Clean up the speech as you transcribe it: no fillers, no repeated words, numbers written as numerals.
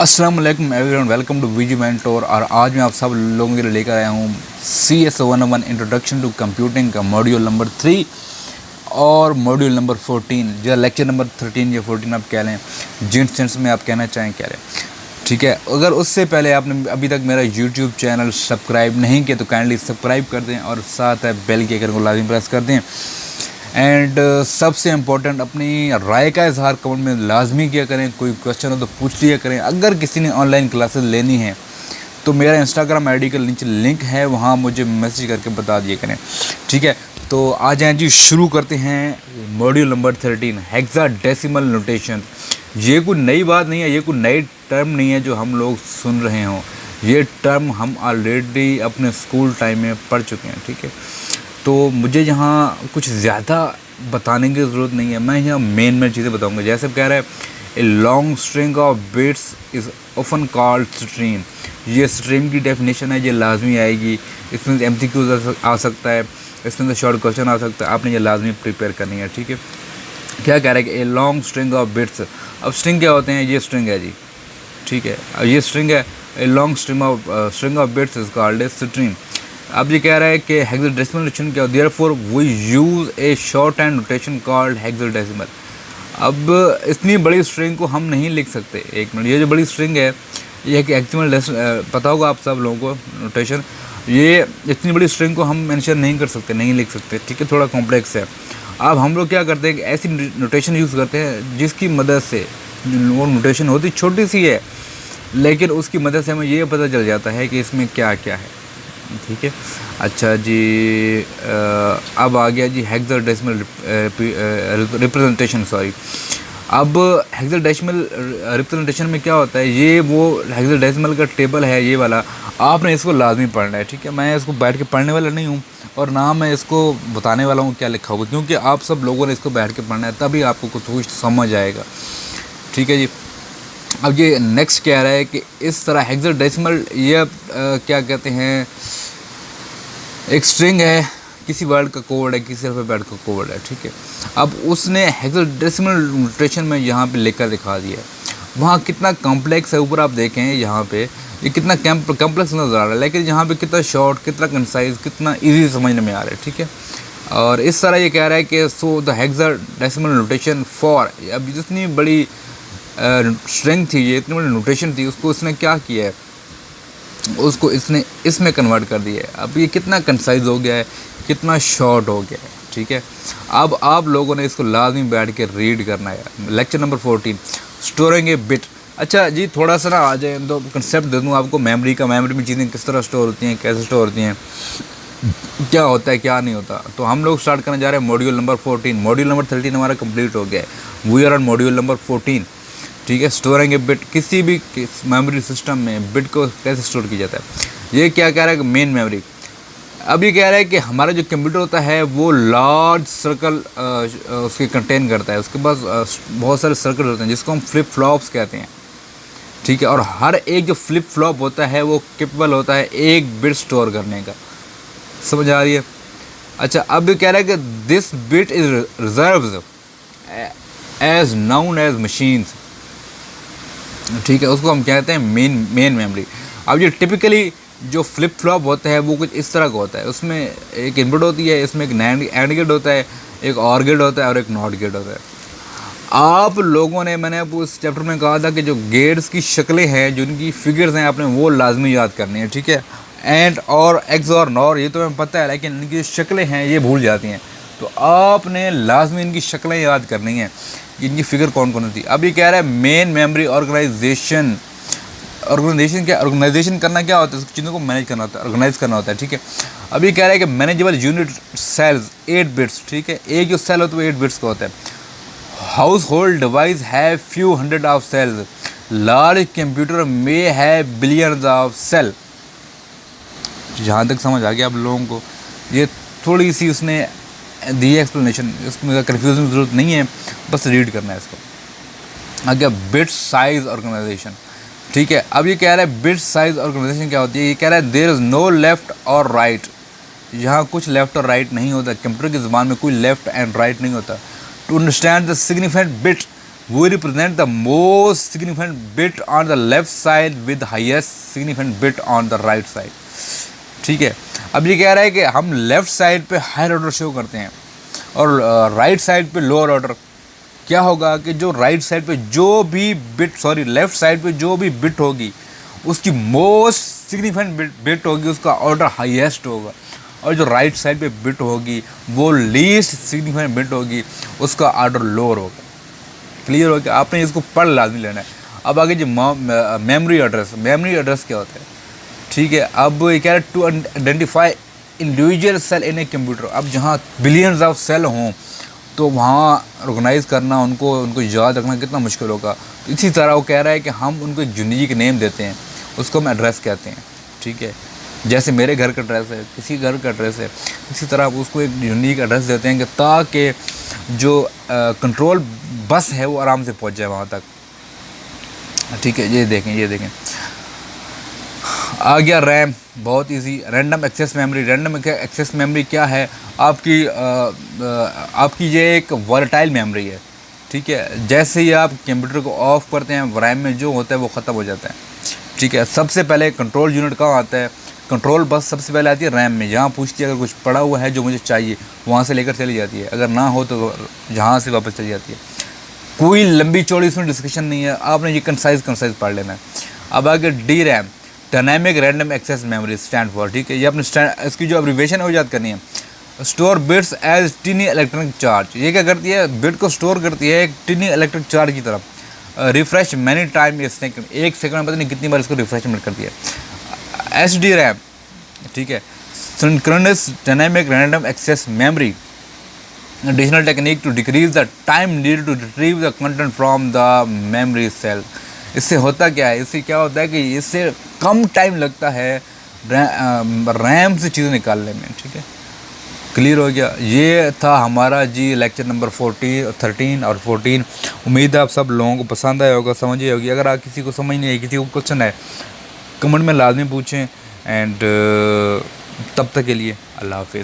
अस्सलाम वालेकुम everyone, welcome to VG mentor. और आज मैं आप सब लोगों के लिए लेकर आया हूँ CS101 इंट्रोडक्शन टू कंप्यूटिंग का मॉड्यूल नंबर 3 और मॉड्यूल नंबर 14, जो लेक्चर नंबर 13 या 14 आप कह लें, जिन सेंस में आप कहना चाहें कह लें। ठीक है, अगर उससे पहले आपने अभी तक मेरा यूट्यूब चैनल सब्सक्राइब नहीं किया तो काइंडली सब्सक्राइब कर दें और साथ है बेल के आइकन को लाजमी प्रेस कर दें। एंड सबसे इम्पोर्टेंट, अपनी राय का इजहार कमेंट में लाजमी किया करें। कोई क्वेश्चन हो तो पूछ लिया करें। अगर किसी ने ऑनलाइन क्लासेस लेनी है तो मेरा इंस्टाग्राम आईडी का नीचे लिंक है, वहाँ मुझे मैसेज करके बता दिया करें। ठीक है, तो आ जाएँ जी, शुरू करते हैं मॉड्यूल नंबर 13, हेक्साडेसिमल नोटेशन। ये कोई नई बात नहीं है, ये कोई नई टर्म नहीं है जो हम लोग सुन रहे हों। ये टर्म हम ऑलरेडी अपने स्कूल टाइम में पढ़ चुके हैं। ठीक है, तो मुझे यहाँ कुछ ज़्यादा बताने की ज़रूरत नहीं है। मैं यहाँ मेन चीज़ें बताऊँगा। जैसे कह रहा है, a long string of bits is often called stream. ये स्ट्रीम की डेफिनेशन है, ये लाजमी आएगी। इसमें MCQ आ सकता है, इसमें से शॉर्ट क्वेश्चन आ सकता है। आपने ये लाजमी प्रिपेयर करनी है। ठीक है, क्या कह रहा है कि a long string of bits. अब स्ट्रिंग क्या होते हैं? ये स्ट्रिंग है जी। ठीक है, अब ये स्ट्रिंग है। A long string of bits is called a stream. अब ये कह रहा है कि हेक्साडेसिमल नोटेशन क्या होती है? Therefore we use a shorthand notation called hexadecimal. अब इतनी बड़ी स्ट्रिंग को हम नहीं लिख सकते। एक मिनट, ये जो बड़ी स्ट्रिंग है ये है कि हेक्साडेसिमल, पता होगा आप सब लोगों को नोटेशन। ये इतनी बड़ी स्ट्रिंग को हम मेंशन नहीं कर सकते, नहीं लिख सकते। ठीक है, थोड़ा कॉम्प्लेक्स है। अब हम लोग क्या करते हैं कि ऐसी नोटेशन यूज़ करते हैं जिसकी मदद से, वो नोटेशन होती छोटी सी है लेकिन उसकी मदद से हमें ये पता चल जाता है कि इसमें क्या क्या है। ठीक है, अच्छा जी, अब आ गया जी हेक्साडेसिमल रिप्रेजेंटेशन। सॉरी, अब हेक्साडेसिमल रिप्रेजेंटेशन में क्या होता है? ये वो हेक्साडेसिमल का टेबल है, ये वाला। आपने इसको लाजमी पढ़ना है। ठीक है, मैं इसको बैठ के पढ़ने वाला नहीं हूँ और ना मैं इसको बताने वाला हूँ क्या लिखा हुआ, क्योंकि आप सब लोगों ने इसको बैठ के पढ़ना है, तभी आपको कुछ समझ आएगा। ठीक है जी, अब ये नेक्स्ट कह रहा है कि इस तरह हेक्साडेसिमल, ये क्या कहते हैं, एक स्ट्रिंग है, किसी वर्ड का कोड है, किसी अल्फ़ाबेट का कोड है। ठीक है, अब उसने हेक्साडेसिमल नोटेशन में यहाँ पे लेकर दिखा दिया है। वहाँ कितना कॉम्प्लेक्स है, ऊपर आप देखें यहाँ पे ये कितना कॉम्प्लेक्स नज़र आ रहा है, लेकिन यहाँ पे कितना शॉर्ट, कितना कंसाइज, कितना इजी समझने में आ रहा है। ठीक है, और इस तरह ये कह रहा है कि so the hexadecimal notation for, अब जितनी बड़ी स्ट्रिंग थी, ये इतनी बड़ी नोटेशन थी, उसको इसने क्या किया है, उसको इसने इसमें कन्वर्ट कर दिया है। अब ये कितना कंसाइज हो गया है, कितना शॉर्ट हो गया है। ठीक है, अब आप लोगों ने इसको लाजमी बैठ के रीड करना है। लेक्चर नंबर 14, स्टोरिंग ए बिट। अच्छा जी, थोड़ा सा ना आ जाए तो कंसेप्ट दे दूँ आपको मेमोरी का। मेमोरी में चीज़ें किस तरह स्टोर होती हैं, कैसे स्टोर होती हैं, क्या होता है, क्या नहीं होता। तो हम लोग स्टार्ट करने जा रहे हैं मॉड्यूल नंबर 14। मॉड्यूल नंबर 13 हमारा कंप्लीट हो गया है। We are on module number 14। ठीक है, स्टोरिंग ए बिट। किसी भी मेमोरी सिस्टम में बिट को कैसे स्टोर किया जाता है? ये क्या कह रहा है कि मेन मेमोरी। अब ये कह रहा है कि हमारा जो कंप्यूटर होता है वो लार्ज सर्कल उसके कंटेन करता है। उसके पास बहुत सारे सर्कल होते हैं जिसको हम फ्लिप फ्लॉप्स कहते हैं। ठीक है, और हर एक जो फ्लिप फ्लॉप होता है वो कैपेबल होता है एक बिट स्टोर करने का। समझ आ रही है? अच्छा, अब ये कह रहा है कि this bit is reserved as known as machines. ठीक है, उसको हम कहते हैं मेन मेमोरी। अब ये टिपिकली जो फ्लिप फ्लॉप होता है वो कुछ इस तरह का होता है। उसमें एक इनपुट होती है, इसमें एक एंड गेट होता है, एक और गेट होता है और एक नॉट गेट होता है। आप लोगों ने, मैंने अब उस चैप्टर में कहा था कि जो गेट्स की शक्लें हैं, जो उनकी फिगर्स हैं, आपने वो लाजमी याद करनी है। ठीक है, एंड और एक्स और नॉर ये तो हमें पता है, लेकिन इनकी जो शक्लें हैं ये भूल जाती हैं। तो आपने लाजमी इनकी शक्लें याद करनी है, इनकी फिगर कौन कौन सी। अब ये कह रहा है मेन मेमोरी ऑर्गेनाइजेशन। ऑर्गेनाइजेशन क्या, ऑर्गेनाइजेशन करना क्या होता है? चीज़ों को मैनेज करना होता है, ऑर्गेनाइज करना होता है। ठीक है, अब ये कह रहा है कि मैनेजेबल यूनिट सेल्स 8 बिट्स। ठीक है, एक जो सेल होता है वो 8 बिट्स का होता है। Household device have few hundred of cells. Large computer में है बिलियंस ऑफ सेल। जहाँ तक समझ आ गया आप लोगों को? ये थोड़ी सी उसने दी है एक्सप्लेनेशन, इसमें कन्फ्यूजन की ज़रूरत नहीं है, बस रीड करना है इसको। आगे बिट साइज ऑर्गेनाइजेशन। ठीक है, अब ये कह रहा है बिट साइज ऑर्गेनाइजेशन क्या होती है? ये कह रहा है देयर इज़ नो लेफ़्ट और राइट। यहाँ कुछ लेफ़्ट और राइट नहीं होता। कंप्यूटर की ज़बान में कोई लेफ़्ट एंड राइट नहीं होता। To understand the significant bit वो represent the most significant bit on the left side with highest significant bit on the right side. ठीक है, अब ये कह रहा है कि हम लेफ्ट साइड पे हायर ऑर्डर शो करते हैं और राइट साइड पे लोअर ऑर्डर। क्या होगा कि जो राइट साइड पे जो भी बिट लेफ्ट साइड पे जो भी बिट होगी उसकी मोस्ट सिग्निफिकेंट बिट होगी, उसका ऑर्डर हाईएस्ट होगा, और जो राइट साइड पे बिट होगी वो लीस्ट सिग्निफिकेंट बिट होगी, उसका ऑर्डर लोअर होगा। क्लियर हो गया? आपने इसको पढ़ लाजमी लेना है। अब आगे जो मेमोरी एड्रेस क्या होता है? ठीक है, अब ये कह रहे हैं to identify individual cell in a computer. अब जहाँ बिलियंस ऑफ सेल हों तो वहाँ ऑर्गेनाइज करना, उनको याद रखना कितना मुश्किल होगा। तो इसी तरह वो कह रहा है कि हम उनको यूनिक नेम देते हैं, उसको हम एड्रेस कहते हैं। ठीक है, जैसे मेरे घर का एड्रेस है, किसी घर का एड्रेस है, इसी तरह आप उसको एक यूनिक एड्रेस देते हैं कि ताकि जो कंट्रोल बस है वो आराम से पहुंच जाए वहाँ तक। ठीक है, ये देखें आ गया रैम, बहुत easy. Random access memory. Random access memory क्या है? आपकी ये एक वॉलेटाइल मेमोरी है। ठीक है, जैसे ही आप कंप्यूटर को ऑफ करते हैं रैम में जो होता है वो ख़त्म हो जाता है। ठीक है, सबसे पहले कंट्रोल यूनिट कहाँ आता है? कंट्रोल बस सबसे पहले आती है रैम में, जहाँ पूछती है अगर कुछ पड़ा हुआ है जो मुझे चाहिए वहाँ से लेकर चली जाती है, अगर ना हो तो जहाँ से वापस चली जाती है। कोई लंबी चौड़ी इसमें डिस्कशन नहीं है, आपने ये कंसाइज पढ़ लेना है। अब आगे D RAM, dynamic random access memory stand for. ठीक है, ये अपने इसकी जो अब्रीविएशन है वो याद करनी है। Store bits as tiny electronic charge. ये क्या करती है? बिट को स्टोर करती है एक टिनी इलेक्ट्रिक चार्ज की तरफ। रिफ्रेश मैनी टाइम एक सेकंड में पता नहीं कितनी बार इसको रिफ्रेशमेंट करती है। एस डी रैम, ठीक है, synchronous dynamic random access memory, additional technique to decrease the time need to retrieve the content from the memory cell. इससे होता क्या है? इससे क्या होता है कि इससे कम टाइम लगता है रैम से चीज़ें निकालने में। ठीक है, क्लियर हो गया? ये था हमारा जी लेक्चर नंबर 13 और 14। उम्मीद है आप सब लोगों को पसंद आया होगा, समझ आई होगी। अगर आप किसी को समझ नहीं आई, किसी को क्वेश्चन है, कमेंट में लाजमी पूछें। एंड तब तक के लिए अल्लाह हाफिज़।